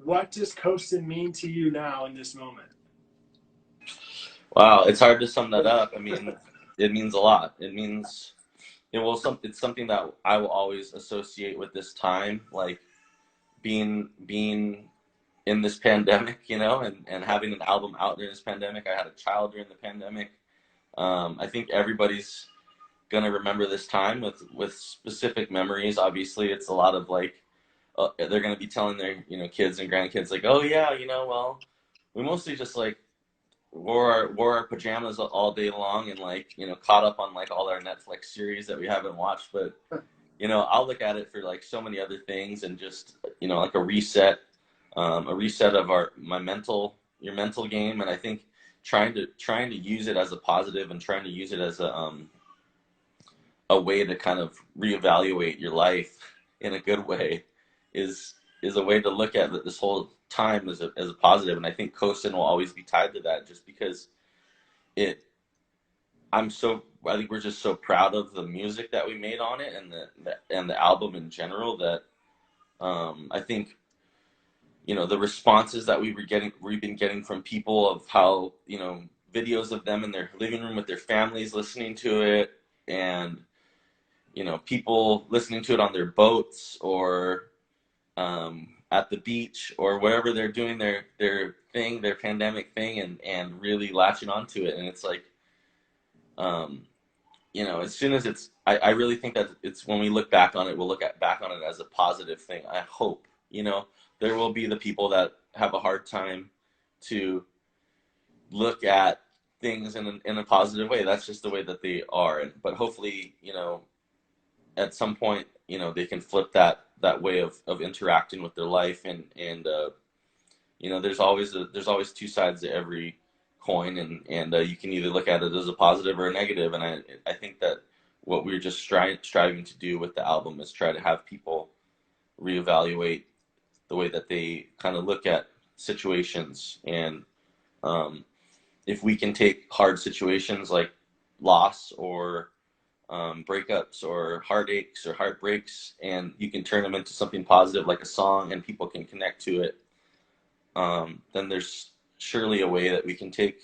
what does Coastin mean to you now in this moment? Wow, it's hard to sum that up. I mean, it means a lot. It means it's something that I will always associate with this time, like being in this pandemic, and having an album out during this pandemic. I had a child during the pandemic. I think everybody's gonna remember this time with specific memories. Obviously, it's a lot of like they're gonna be telling their kids and grandkids like, oh yeah, well, we mostly just like wore our pajamas all day long and like caught up on like all our Netflix series that we haven't watched. But I'll look at it for like so many other things and just like a reset of your mental game. And I think trying to use it as a positive and trying to use it as a way to kind of reevaluate your life in a good way is a way to look at this whole time as a positive. And I think Coastin will always be tied to that, just because I think we're just so proud of the music that we made on it and the album in general that I think the responses that we've been getting from people of how videos of them in their living room with their families listening to it, and people listening to it on their boats or at the beach or wherever they're doing their pandemic thing, and really latching onto it. And it's like as soon as I really think that it's, when we look back on it, we'll back on it as a positive thing. I hope there will be the people that have a hard time to look at things in a positive way. That's just the way that they are. But hopefully, at some point, they can flip that way of interacting with their life. And there's always two sides to every coin, and you can either look at it as a positive or a negative. And I think that what we're just striving to do with the album is try to have people reevaluate the way that they kind of look at situations. And if we can take hard situations like loss or breakups or heartaches or heartbreaks, and you can turn them into something positive like a song, and people can connect to it, then there's surely a way that we can take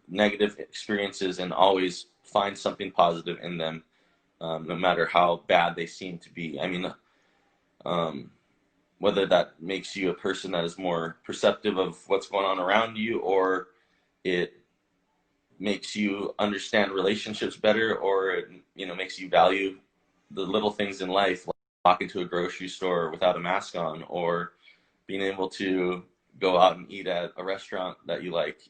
negative experiences and always find something positive in them, no matter how bad they seem to be. I mean, whether that makes you a person that is more perceptive of what's going on around you, or it makes you understand relationships better, or it makes you value the little things in life, like walking to a grocery store without a mask on, or being able to go out and eat at a restaurant that you like.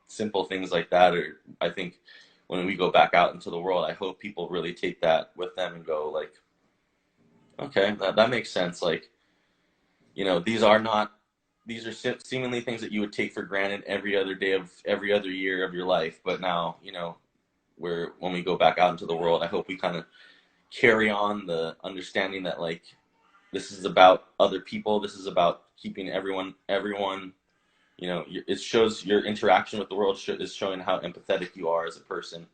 Simple things like that. Or I think when we go back out into the world, I hope people really take that with them and go like, okay, that makes sense. Like, these are seemingly things that you would take for granted every other day of every other year of your life. But now, when we go back out into the world, I hope we kind of carry on the understanding that like, this is about other people. This is about keeping everyone, it shows your interaction with the world is showing how empathetic you are as a person.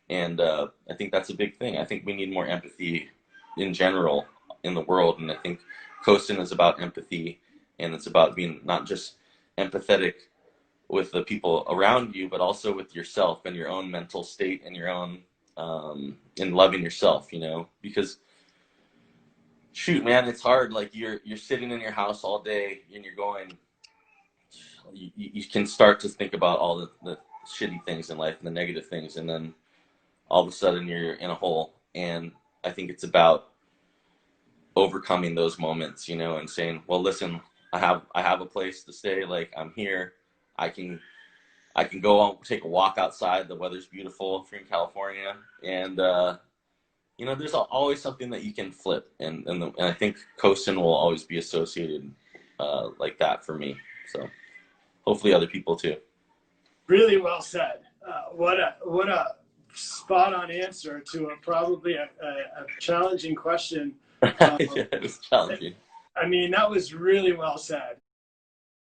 And I think that's a big thing. I think we need more empathy in general in the world. And I think Coastin is about empathy, and it's about being not just empathetic with the people around you, but also with yourself and your own mental state and your own, in loving yourself, because shoot, man, it's hard. Like you're sitting in your house all day and you're going, you can start to think about all the shitty things in life and the negative things. And then all of a sudden you're in a hole. And I think it's about overcoming those moments, and saying, well, listen, I have a place to stay. Like, I'm here. I can go out, take a walk outside. The weather's beautiful here in California. And, there's always something that you can flip. And I think Coastin will always be associated like that for me. So hopefully other people too. Really well said. What a spot on answer to probably a challenging question. Yeah, it was challenging. I mean, that was really well said.